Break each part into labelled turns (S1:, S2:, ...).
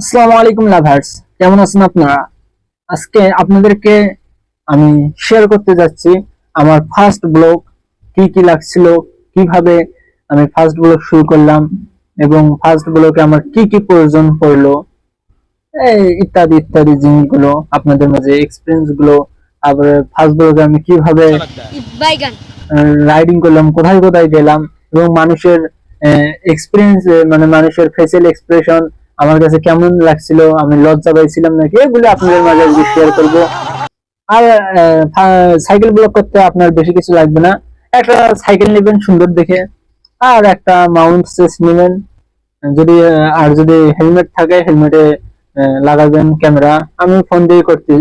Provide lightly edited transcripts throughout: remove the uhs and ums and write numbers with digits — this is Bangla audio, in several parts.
S1: আসসালামু আলাইকুম লাভার্স, কেমন আছেন আপনারা? আজকে আপনাদেরকে আমি শেয়ার করতে যাচ্ছি আমার ফার্স্ট ব্লগ কি কি লাগছিল, কিভাবে আমি ফার্স্ট ব্লগ শুরু করলাম এবং ফার্স্ট ব্লগে আমার কি কি প্রয়োজন পড়লো, এই ইত্যাদি ইত্যাদি জিনিসগুলো আপনাদের মাঝে এক্সপিরিয়েন্স গুলো। আবার ফার্স্ট ব্লগে আমি কিভাবে রাইডিং করলাম, কোথায় কোথায় গেলাম এবং মানুষের এক্সপিরিয়েন্স, মানে মানুষের ফেসিয়াল এক্সপ্রেশন আমার কাছে কেমন লাগছিল, আমি লজ্জা পাইছিলাম নাকি, এগুলো আপনাদের মাঝে শেয়ার করব। আর সাইকেল ব্লক করতে আপনার বেশি কিছু লাগবে না, একটা সাইকেল নেবেন সুন্দর দেখে, আর একটা মাউন্ট সেস নেবেন, যদি যদি হেলমেট থাকে হেলমেটে লাগাবেন ক্যামেরা। আমি ফোন দিয়ে করতে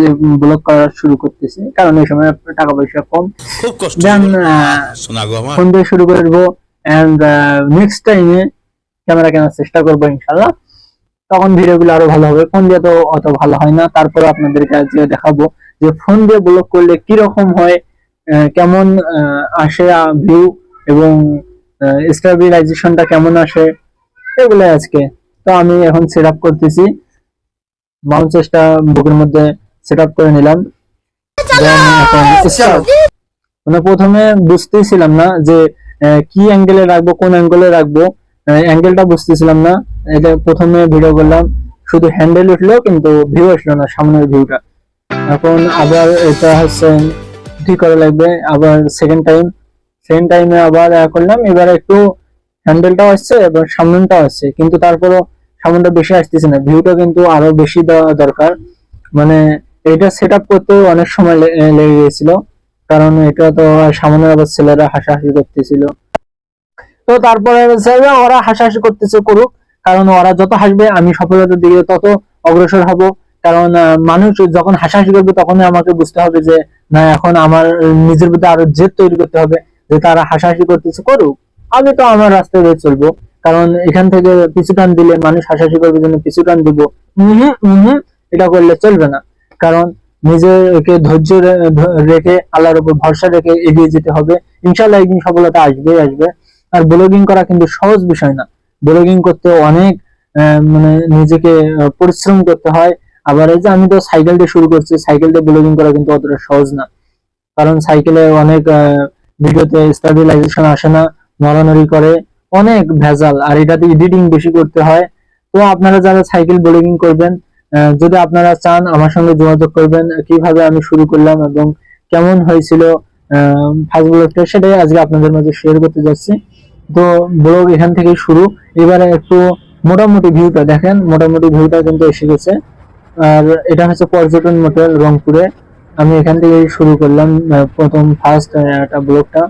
S1: ব্লগ করা শুরু করতেছি কারণ এই সময় টাকা পয়সা কম।
S2: খুব কষ্ট
S1: দেন
S2: শোনা গো আমার
S1: ফোন দিয়ে শুরু করব এন্ড নেক্সট টাইমে ক্যামেরা কেনার চেষ্টা করবো ইনশাল্লাহ, তখন ভিডিওগুলো আরো ভালো হবে। ফোন দিয়ে তো অত ভালো হয় না, তারপরে আপনাদেরকে আজকে দেখাবো যে ফোন দিয়ে ব্লগ করলে কি রকম হয়, কেমন আসে ভিউ এবং স্টেবিলাইজেশনটা কেমন আসে, এগুলো আজকে। তো আমি এখন সেট আপ করতেছি, মাউন্ট চেষ্টা বুকের মধ্যে সেট আপ করে নিলাম। এখন মানে প্রথমে বুঝতেছিলাম না যে কি অ্যাঙ্গেলে রাখবো, কোন অ্যাঙ্গেলে রাখবো, অ্যাঙ্গেলটা বুঝতেছিলাম না। এটা প্রথমে ভিডিও করলাম, শুধু হ্যান্ডেল উঠলো কিন্তু ভিউ আসলো না, সামনের ভিউটা। এখন আবার এটা হচ্ছে ঠিক করা লাগবে, আবার সেকেন্ড টাইমে আবার করলাম, এবার একটু হ্যান্ডেলটাও আসছে এবং সামনেটাও আসছে, কিন্তু তারপরও সামনেটা বেশি আসতেছে না, ভিউটা কিন্তু আরো বেশি দেওয়া দরকার। মানে এটা সেট আপ করতে অনেক সময় লেগে গেছিল, কারণ এটা তো সামনে আবার ছেলেরা হাসাহাসি করতেছিল। তো তারপরে ওরা হাসাহাসি করতেছে, করুক, কারণ ওরা যত হাসবে আমি সফলতার দিকে তত অগ্রসর হব। কারণ মানুষ যখন হাসাহাসি করবে তখনই আমাকে বুঝতে হবে যে না, এখন আমার নিজের প্রতি আরো জেদ তৈরি করতে হবে, যে তারা হাসাহাসি করতেছে, করুক, আমি তো আমার রাস্তায় দিয়ে চলবো। কারণ এখান থেকে পিছু টান দিলে মানুষ হাসাহাসি করবে জন্য পিছু টান দিব, এটা করলে চলবে না। কারণ নিজেকে ধৈর্য রেখে আল্লাহর উপর ভরসা রেখে এগিয়ে যেতে হবে, ইনশাআল্লাহ একদিন সফলতা আসবে আসবে। আর ব্লগিং করা কিন্তু সহজ বিষয় না, ব্লগিং করতে অনেক মানে নিজেকে পরিশ্রম করতে হয়। আবার এই যে আমি তো সাইকেল দিয়ে শুরু করছি, সাইকেল দিয়ে ব্লগিং করা কিন্তু অতটা সহজ না, কারণ সাইকেলে অনেক ভিডিওতে স্টেবিলাইজেশন আসে না, নড়ানড়ি করে, অনেক ভেজাল, আর এটাতে এডিটিং বেশি করতে হয়। তো আপনারা যারা সাইকেল ব্লগিং করবেন, যদি আপনারা চান আমার সঙ্গে যোগাযোগ করবেন, কিভাবে আমি শুরু করলাম এবং কেমন হয়েছিল ফার্স্ট ব্লগটা, সেটাই আজকে আপনাদের মাঝে শেয়ার করতে যাচ্ছি। তো ব্লগ এখান থেকে শুরু। এবারে একটু মোটামুটি ভিউটা দেখেন, মোটামুটি ভিউটা কিন্তু এসে গেছে। আর এটা হচ্ছে পর্যটন মোটেল রংপুরে, আমি এখান থেকে শুরু করলাম প্রথম ফার্স্ট একটা ব্লগটা।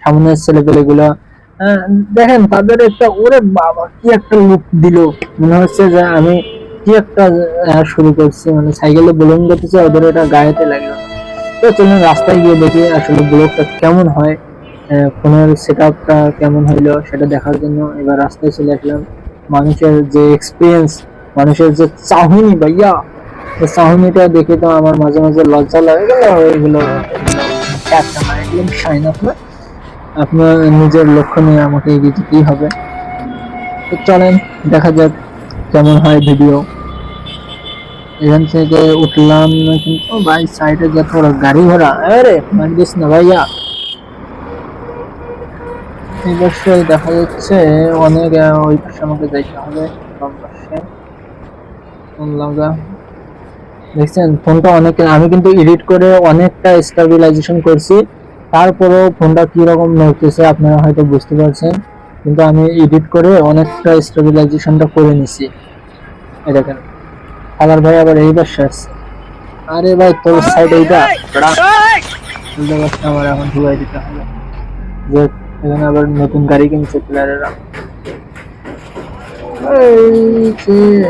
S1: সামনের ছেলেপেলে গুলা দেখেন, তাদের একটা ওরে বাবা কি একটা লুক দিল, মনে হচ্ছে যে আমি কি একটা শুরু করছি, মানে সাইকেলে ব্লগিং করতেছে, ওদের এটা গায়েতে লাগলো। তো চলুন রাস্তায় গিয়ে দেখি আসলে ব্লগটা কেমন হয়, ফোনের সেট আপটা কেমন হইলো সেটা দেখার জন্য এবার রাস্তায় চলে আসলাম। মানুষের যে এক্সপিরিয়েন্স, মানুষের যে চাহনি ভাইয়া, এই চাহনিটা দেখে তো আমার মাঝে মাঝে লজ্জা লাগে গেল। এগুলো একটা না, এগুলো সাইন আপ না, আপনার নিজের লক্ষ্য নিয়ে আমাকে এগিয়ে যেতেই হবে। তো চলেন দেখা যাক কেমন হয় ভিডিও। এখান থেকে উঠলাম কিন্তু ভাই সাইডে যত গাড়ি ঘোড়া, আরে মারিস না ভাইয়া। অবশ্যই দেখা যাচ্ছে অনেক, ওই পাশে আমাকে যাইতে হবে, বাম পাশে। দেখছেন ফোনটা অনেক, আমি কিন্তু এডিট করে অনেকটা স্টেবিলাইজেশন করছি, তারপরেও ফোনটা কি রকম নড়তেছে আপনারা হয়তো বুঝতে পারছেন, কিন্তু আমি এডিট করে অনেকটা স্টেবিলাইজেশনটা করে নিছি। এই দেখেন আবার ভাই আবার এই পাশে আসছে, আরে ভাই তোর সাইড এইটা উল্টো পাশে আমার এখন ঢুকাই দিতে হবে। যে এখানে আবার নতুন গাড়ি কিনছে প্লেয়ারেরা,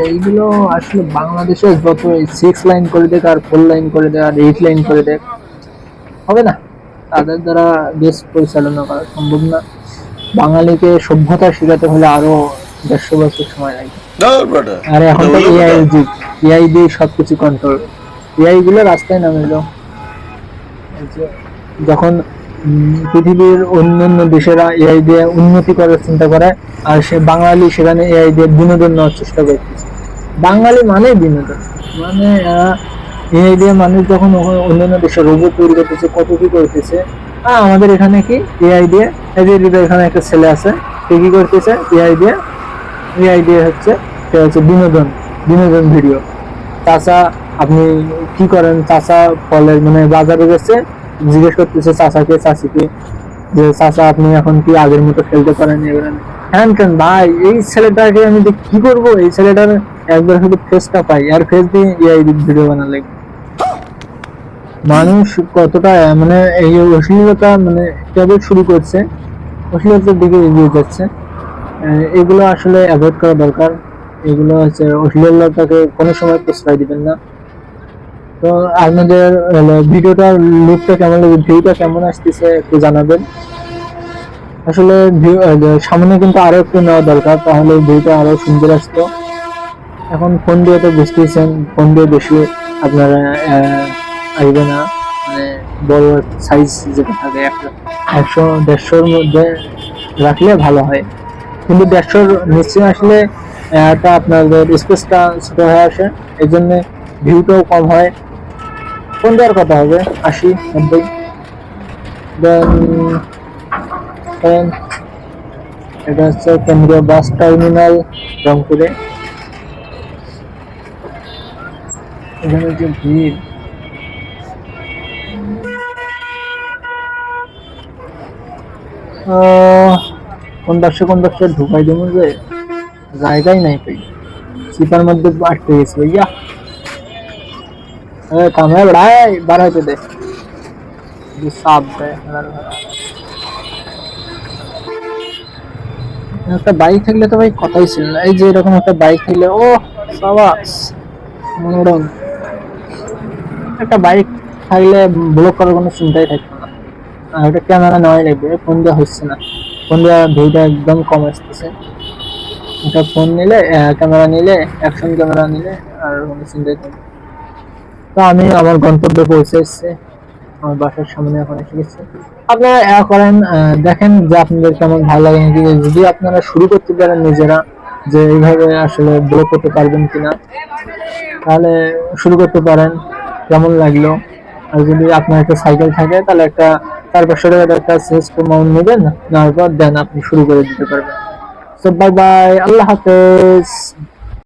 S1: এইগুলো আসলে বাংলাদেশে যত 6 লাইন করে দেখ আর 4 লাইন করে দেয় আর 8 লাইন করে দেখ, হবে না, তাদের দ্বারা দেশ পরিচালনা করা সম্ভব না। বাঙালিকে সভ্যতা শেখাতে হলে আরো 150 বছর সময় লাগবে। আর এখন তো এআই এর যুগ, এআই দিয়ে সবকিছু কন্ট্রোল, এআই গুলো রাস্তায় নামলো। যখন পৃথিবীর অন্যান্য দেশেরা এআই দিয়ে উন্নতি করার চিন্তা করে, আর সে বাঙালি সেখানে এআই দিয়ে বিনোদন নেওয়ার চেষ্টা করতেছে। বাঙালি মানে বিনোদন, মানে এআই দিয়ে মানুষ যখন অন্যান্য দেশে রোবট তৈরি করতেছে, কত কি করতেছে, আমাদের এখানে কি এআই দিয়ে, এই যে এখানে একটা ছেলে আছে, সে কি করতেছে এআই দিয়ে হচ্ছে, সে হচ্ছে বিনোদন, বিনোদন ভিডিও। চাচা আপনি কি করেন, চাচা ফলের মানে বাজারে গেছে, জিজ্ঞেস করতেছে চাচাকে চাচিকে যে চাচা আপনি এখন কি আগের মতো খেলতে পারেন, হ্যান কেন ভাই, এই ছেলেটাকে আমি যে কি করবো, এই ছেলেটার একবার শুধু ফেসটা পাই, আর ফেস দিয়ে এআই ভিডিও বানালে মানুষ কতটা মানে এই অশ্লীলতা মানে কেবল শুরু করছে, অশ্লীলতার দিকে এগিয়ে যাচ্ছে। এগুলো আসলে অ্যাভয়েড করা দরকার। এগুলো হচ্ছে অশ্লীলতাকে কোনো সময় প্রশ্রয় দিবেন না। তো আপনাদের ভিডিওটার লুকটা কেমন লাগে, ভিউটা কেমন আসতেছে একটু জানাবেন। আসলে সামনে কিন্তু আরো একটু নেওয়া দরকার, তাহলে ভিউটা আরো সুন্দর আসতো। এখন ফোন দিয়ে তো বুঝতেইছেন, ফোন দিয়ে বেশি আপনারা আসবে না, মানে বড় সাইজ যেটা থাকে 100-150-র মধ্যে রাখলে ভালো হয়। কিন্তু 150-র নিচে আসলে এটা আপনাদের স্পেসটা ছোট হয়ে আসে, এই জন্য ভিউটাও কম হয়। কোন দেওয়ার কথা হবে 80-90। দেন এটা হচ্ছে কেন্দ্রীয় বাস টার্মিনাল রংপুরে। এখানে যে ভিড়, কোন বাক্সে ঢুকাই দেবো যে জায়গায় নাই পাই, চিপার মধ্যে আটকে গেছে ভাইয়া। কামড়া বেড়ায় বাড়াইতে দে, সাপ দেয়। একটা বাইক থাকলে তো ভাই কথাই ছিল না, এই যে এরকম একটা বাইক থাকলে ও সাবাস, মনোরম। একটা বাইক থাকলে ব্লক করার কোনো চিন্তাই থাকতো না। আর ওটা ক্যামেরা নেওয়াই লাগবে, ফোন দেওয়া হচ্ছে না, ফোন দেওয়া ভিউটা একদম কম আসতেছে। এটা ফোন নিলে, ক্যামেরা নিলে, অ্যাকশন ক্যামেরা নিলে আর কোনো চিন্তাই থাকবে। তো আমি আমার গন্তব্যে পৌঁছে এসেছি, আমার বাসার সামনে এখন এসে গেছে। আপনারা করেন, দেখেন যে আপনাদের কেমন ভালো লাগে নাকি। যদি আপনারা শুরু করতে পারেন নিজেরা, যে এইভাবে আসলে ব্লগ করতে পারবেন কিনা, তাহলে শুরু করতে পারেন, কেমন লাগলো। আর যদি আপনার একটা সাইকেল থাকে, তাহলে একটা 400-500 টাকার একটা সেস্ট অ্যামাউন্ট নেবেন, নেওয়ার পর দেন আপনি শুরু করে দিতে পারবেন। তো বাই বাই, আল্লাহ হাফেজ।